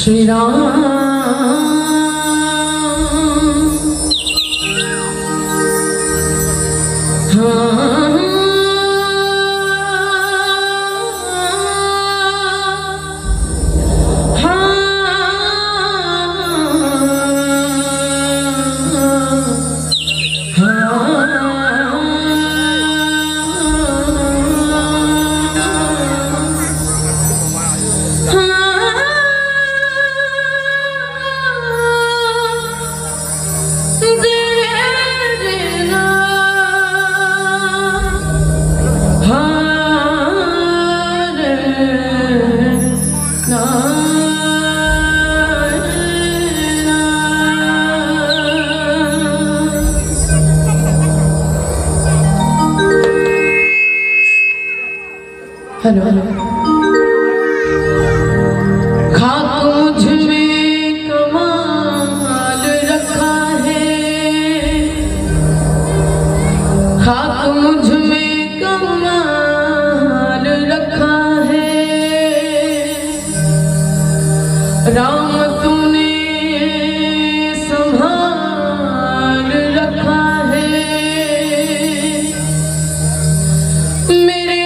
Shri Ram hello खाक मुझ में कमाल रखा है, खाक मुझ में कमाल रखा है। राम तूने संभाल रखा है, मेरे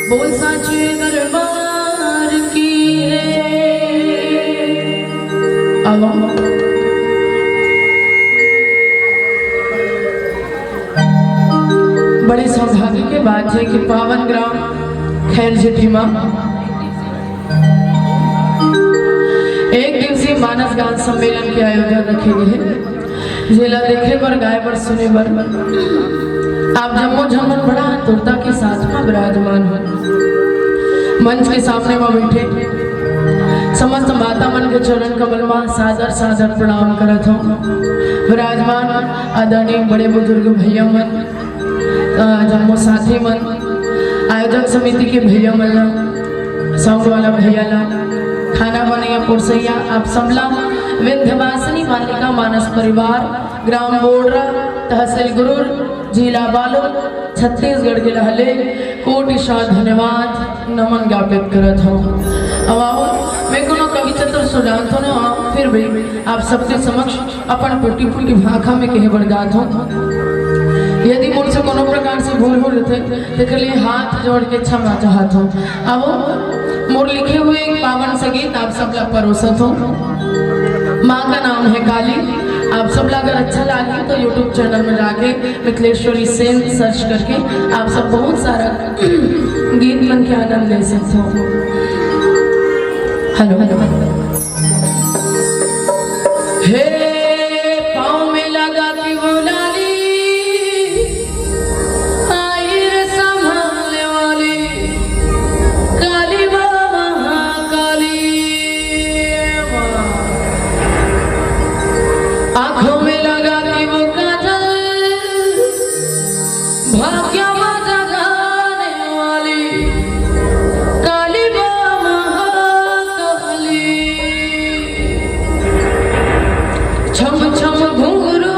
बोल साचे दरबार की है। बड़े सौभाग्य के बात है कि पावन ग्राम खैर जेठीमा एक दिवसीय मानस गान सम्मेलन के आयोजन रखे गए। जिला देखे पर गाय पर सुने पर आप जम्मो झमन बड़ा तुरता के साथ में विराजमान हो। मंच के सामने में बैठे समस्त माता मन के चरण कमल में सादर सादर प्रणाम करत हूँ। विराजमान आदरणीय बड़े बुजुर्ग भैया मन, जम्मो साथी मन, आयोजक समिति के भैया मन, साउंड वाला भैया ला, खाना बनैया पुरसैया, आप सबला विंध्यवासिनी बालिका मानस परिवार, ग्राम बोडरा, तहसील गुरूर, जिला बालोद, छत्तीसगढ़ के लहले कोटिशा धन्यवाद नमन ज्ञापित करत हूँ। अब मैं कोनो कवि चतुर सुजात हो ना, फिर भी आप सबके समक्ष अपन पुटी पुटी भाखा में कहे बरदात हूँ। यदि मुझसे कोनो प्रकार से भूल हो रहे थे तो लिए हाथ जोड़ के क्षमा चाहत हूँ। अब मोर लिखे हुए एक पावन से गीत आप सब ला परोसत हूँ। माँ का नाम है काली। आप सब अगर अच्छा लगे तो YouTube चैनल में जाके मिथिलेश्वरी सेन सर्च करके आप सब बहुत सारा गीत मन के आनंद ले सकते हो। हेलो हेलो हे पाँव में लगा के बुलाली आई रे संभालने वाली काली बाबा काली। आँखों में लगा के वो काजल भाग्य जगाने वाली काली बाबा काली। छम छम घुंघरू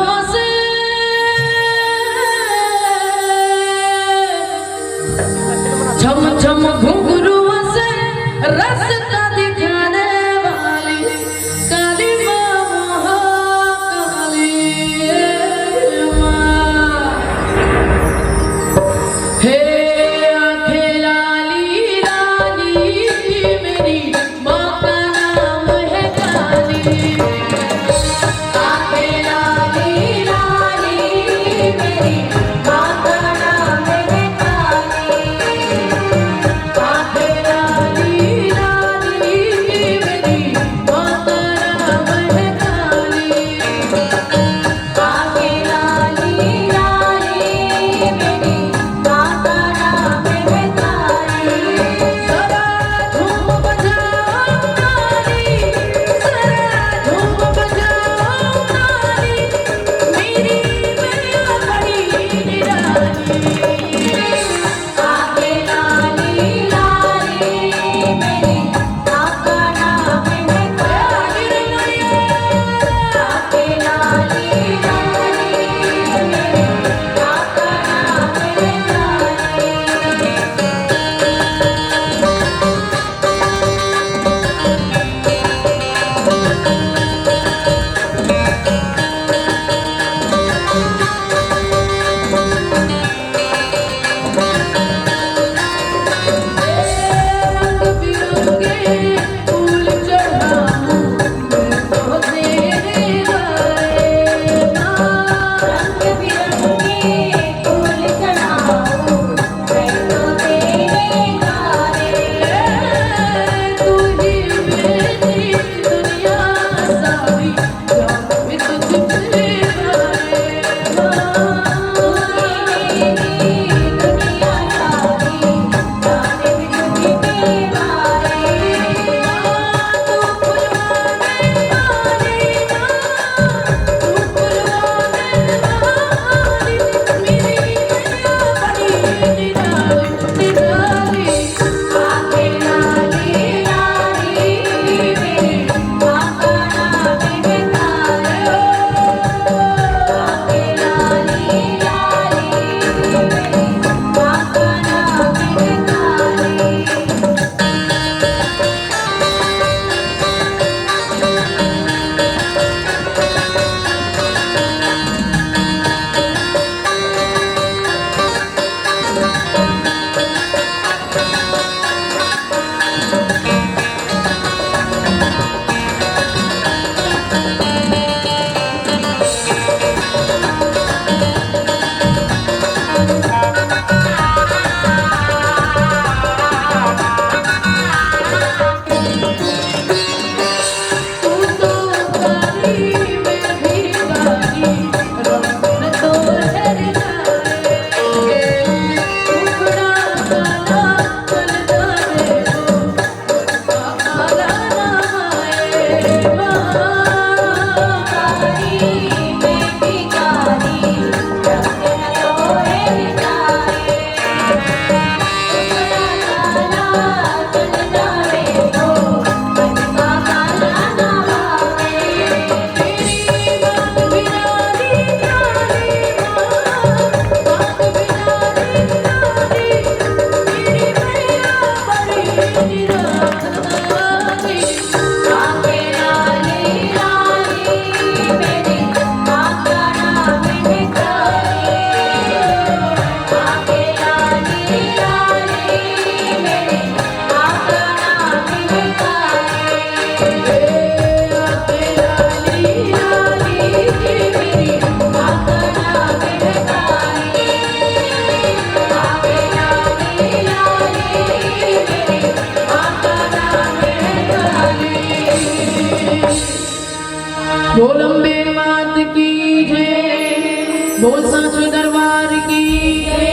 नाथ की जय, बोल सांचो दरबार की जय।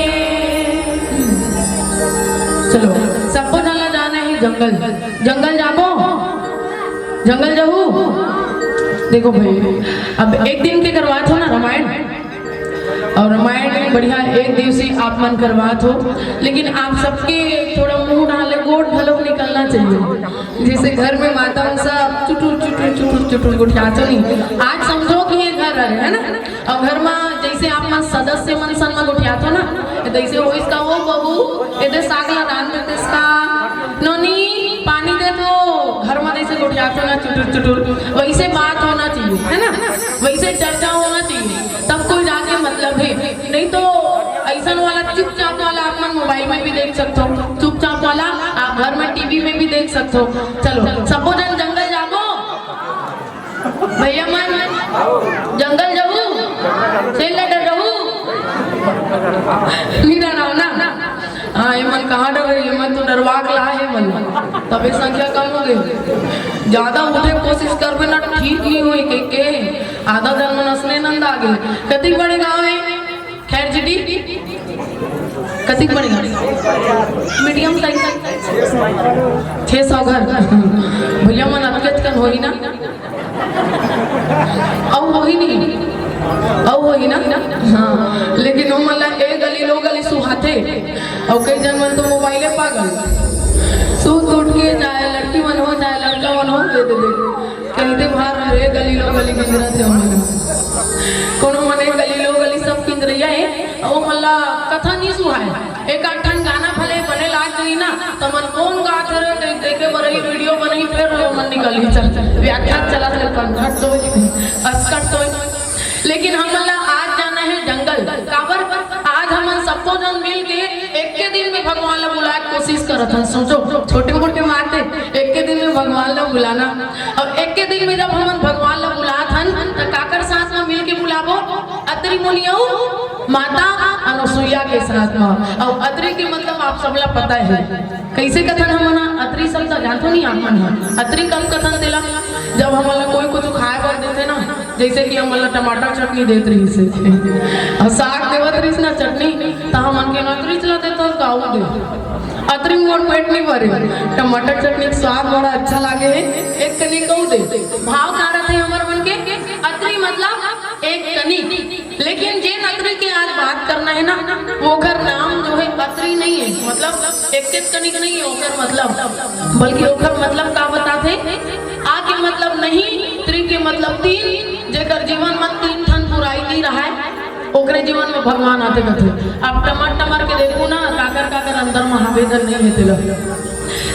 चलो सबको चलना जाना है जंगल, जंगल जाबो, जंगल जाऊ। देखो भाई, अब एक दिन के करवात हो ना रामायण, और रामायण में बढ़िया एक दिवसीय आप मन करवात हो, लेकिन आप सबके थोड़ा मुंह डाले गोट भलोक निकलना चाहिए। जैसे घर में माता सब चुटुर चुटुर चुटुर चुटुर गुटियातो नहीं, आज समझो कि ये घर है ना, और घर में जैसे आप मन सदस्य मन सन में गुटियातो ना, जैसे हो इसका वो बहू ये सागला दान में इसका नोनी पानी दे दो, घर में जैसे गुटियातो ना चुटुर चुटुर, वैसे बात होना चाहिए है ना, वैसे चर्चा होना चाहिए, तब कोई जाके मतलब है। नहीं तो ऐसा वाला चुपचाप वाला आप मन मोबाइल में भी देख सकते हो, चुपचाप वाला आप घर में टीवी में भी देख सकते हो। चलो सबो जन जंगल जाबो भैया, मन जंगल जाऊ से लड़ रहू नहीं डराओ ना। हाँ ये मन कहाँ डर रही है, मन तो डरवा के ला है मन, तभी संख्या कम हो गई। ज्यादा उठे कोशिश करबे ना ठीक नहीं हुई के आधा जन मन असने नंद आ गए। कति बड़े गाँव है खैर जीडी, कति बड़े गाँव मीडियम साइज 600 घर भैया मन अटकेत कन होई ना, अब वही नहीं अब वही ना। हाँ लेकिन वो मतलब एक गली लो गली सुहाते, और कई जन मन तो मोबाइले पागल सूत उठ के जाए, लड़की मन हो जाए लड़का मन हो दे कहते बाहर रे गली लो गली किंजरा से मन कोनो मन गली लो गली सब किंजरिया है, और मल्ला कथा नहीं सुहाए। एक आठन गाना भले बने लाग गई ना, तो मन कौन गात रे देखे बरही वीडियो बनाई, फिर मन निकल ही चल व्याख्यान चला चल कंठट तो अस्कट तो। लेकिन हम आज जाना है जंगल काबर, आज हम सबको जन मिल के एक के दिन में भगवान ला बुलाए कोशिश करत हन। सोचो छोटे मोटे मारते एक के दिन में भगवान ला बुलाना, और एक के दिन में जब हम भगवान ला बुलात हन तो काकर साथ में मिल के बुलाबो अत्रि मुनियौ माता अनुसुईया के साथ में। और अत्रि के मतलब आप सबला पता है कैसे कथन हम अत्रि शब्द जानते नहीं आप मन। अत्रि कब कथन दिला जब हमारा कोई कुछ खाए बर देते ना, जैसे कि हमारा टमाटर चटनी देत रही से और साग देवत रही ना चटनी, तो हम उनके नौकरी चला देते गाँव दे अत्रि मोर पेट नहीं भरे, टमाटर चटनी का स्वाद बड़ा अच्छा लागे है, एक कनी कहू दे भाव ना रहते हमारे मन के अत्रि मतलब एक कनी। लेकिन जे अत्रि की आज बात करना है ना, वो घर नाम जो है अत्रि नहीं है, मतलब एक कनिक नहीं है ओकर मतलब, बल्कि ओकर मतलब का बताते आ के मतलब नहीं, त्रि के मतलब तीन, जेकर जीवन में तीन ठन बुराई नहीं रहा है ओकरे जीवन में भगवान आते कहते। अब टमाटर के देखो ना काकर काकर अंदर महावेदन नहीं है तिलक।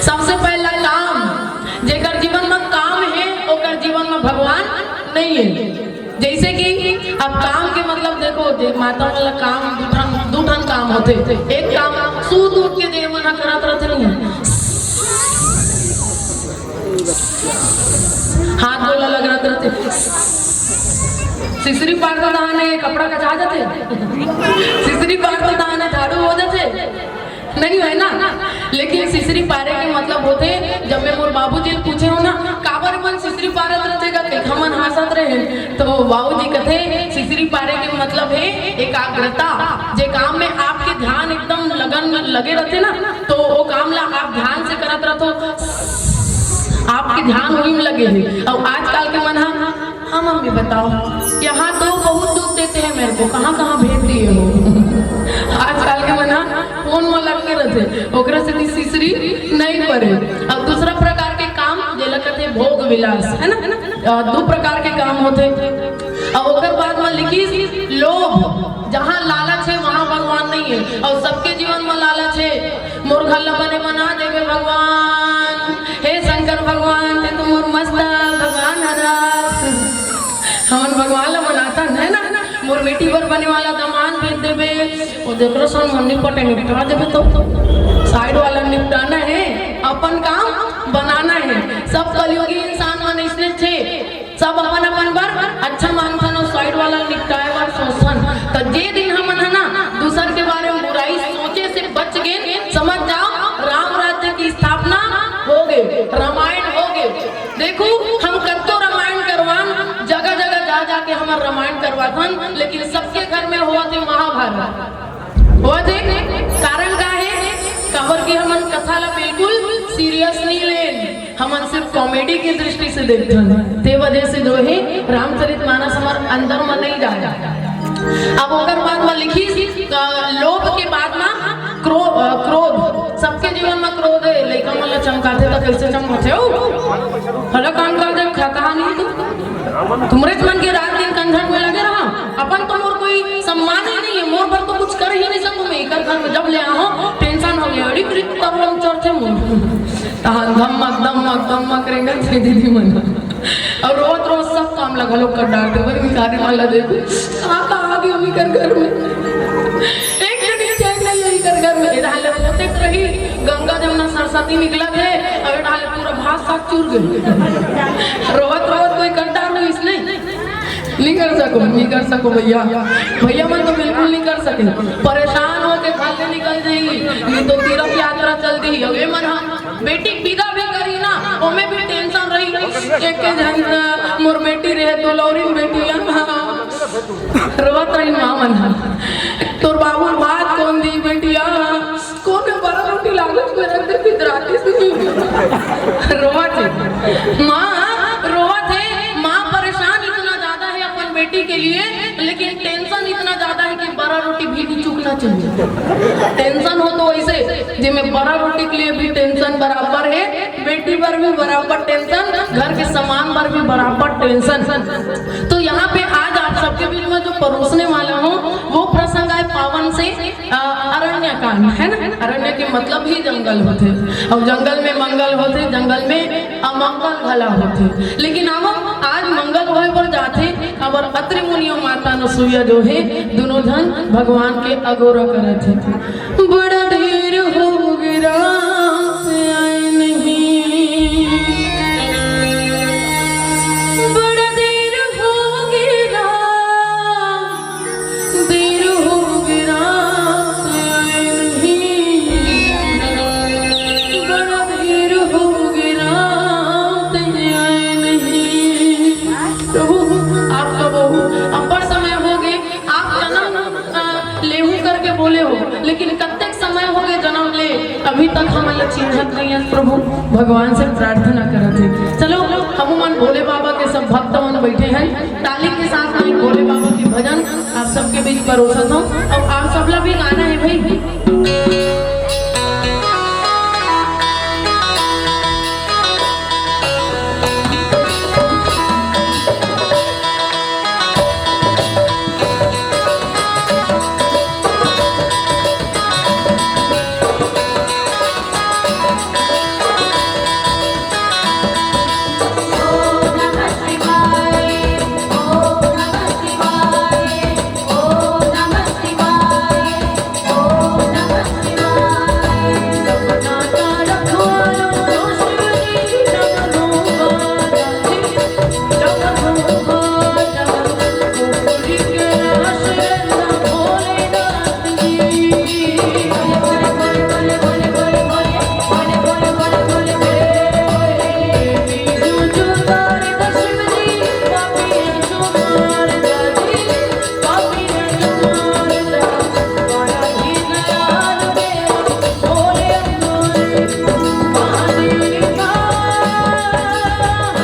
सबसे पहला काम, जेकर जीवन में काम है ओकर जीवन में भगवान नहीं है। जैसे कि अब काम के मतलब देखो माता वाला काम दू ठन काम होते, एक काम सूद उठ के देव मना करत रहते नहीं है, हाथ बोला लग रहते, सिसरी पार तो दाने कपड़ा कचा जाते, सिसरी पार तो दाने झाड़ू हो जाते नहीं है ना। लेकिन सिसरी पारे के मतलब होते, जब मैं मोर बाबूजी पूछे हो ना काबर मन सिसरी पारत रहते हमन हंसत रहे, तो बाबूजी कहते सिसरी पारे के मतलब है एकाग्रता। जे काम में आपके ध्यान एकदम लगन लगे रहते ना, तो वो काम ला आप ध्यान से करत रहते, आपके ध्यान वही में लगे है। और आजकल के मन हाँ मम्मी बताओ यहाँ तो बहुत दुख देते हैं मेरे को, कहाँ कहाँ भेज दिए हो। आजकल के मना फोन में लग के रहते, ओकरा से सिसरी नहीं पड़े। अब दूसरा प्रकार के काम जे लगते भोग विलास है ना, दो प्रकार के काम होते। अब ओकर बाद में लिखी लोभ, जहाँ लालच है वहाँ भगवान नहीं है, और सबके जीवन में लालच है। मोर घर बने मना देवे भगवान, हे शंकर भगवान ते तुम मोर मस्त भगवान हमन भगवान ला मनाता है ना, मोर बेटी पर बने वाला दामान भेज देवे, वो देखो सन मन निपटे निपटा देवे, तो साइड वाला निपटाना है, अपन काम बनाना है। सब कलयुगी इंसान मन इसने थे, सब अपन अपन बार अच्छा मानथन और साइड वाला निपटाए बार सोचन। तो जे दिन हमन है ना दूसर के बारे में बुराई सोचे से बच गए, समझ जाओ राम राज्य की स्थापना हो गई, रामायण हो गए। देखो हम कब तो रामायण करवान जगह जगह जा के हमार रामायण करवाथन, लेकिन सबके घर में हुआ थे महाभारत हुआ थे। कारण का है खबर की हमन कथा ला बिल्कुल सीरियस नहीं लेन, हमन सिर्फ कॉमेडी की दृष्टि से देखते हैं। ते वजह से जो है रामचरितमानस हमार अंदर में नहीं जाएगा। अब अगर बात में लिखी लोभ के बाद में क्रोध, सबके जीवन में क्रोध है, लेकिन मतलब चमकाते तो कैसे चमकाते हो हला कान कर दे कहानी तुम्हारे मन के रात दिन कंधन में लगे रहा। अपन तो मोर कोई सम्मान ही नहीं है, मोर पर तो कुछ कर ही नहीं सकूं मैं। एक घर में जब ले आओ टेंशन हो गया, अड़ी कृत तब हम चढ़ते मुंह तहां धमक करेंगे दीदी मन और रोज सब काम लगा लो कर डाल दे भिखारी वाला देखो कहाँ गई अभी कर घर में एक दिन चैन नहीं हुई कर घर में ढाले होते रही। गंगा जमुना सरस्वती निकला है और ढाले पूरा भात साग चूर गई। रोवत कोई कर डाल इसने नहीं कर सको भैया मन तो बिल्कुल नहीं कर सके। परेशान होके घर से निकल जाएगी, ये तो तीर्थ यात्रा चल गई अगे मन हम बेटी विदा भी करी ना ओमे भी टेंशन रही। एक जन मोर बेटी रहे तो लौरी बेटी रोवत रही माँ मन तोर बाबू बात कौन दी बेटिया कौन बड़ा रोटी लागत में रख दे पितराती से रोवत है माँ परेशान इतना ज्यादा है अपन बेटी के लिए, लेकिन टेंशन इतना ज्यादा है कि बड़ा रोटी भी चूकना चाहिए। टेंशन हो तो ऐसे जिसमें बड़ा रोटी के लिए भी टेंशन बराबर है, बेटी पर भी बराबर टेंशन, घर के सामान पर भी बराबर टेंशन। तो यहाँ पे आज आप सबके बीच में जो परोसने वाला हूँ वो प्रसंग है पावन से अरण्य कांड है ना। अरण्य के मतलब ही जंगल होते और जंगल में मंगल होते, जंगल में अमंगल भला होते। लेकिन हम आज मंगल होए पर जाते और अत्रि मुनि और माता नसुईया जो है दोनों जन भगवान के अगोरा करत थे। बड़ा देर हो गया आए नहीं, बड़ा देर हो गया आए नहीं, बड़ा देर हो गया आए नहीं। प्रभु आपका बहु अपर समय हो गए, आप जन्म लेहू करके बोले हो, लेकिन कत्ते समय हो गए जन्म ले अभी तक हम चिन्हत नहीं है। प्रभु भगवान से प्रार्थना करते चलो हम मन भोले बाबा के सब भक्त मन बैठे हैं, ताली के साथ में भोले बाबा की भजन आप सबके बीच परोसत हूँ।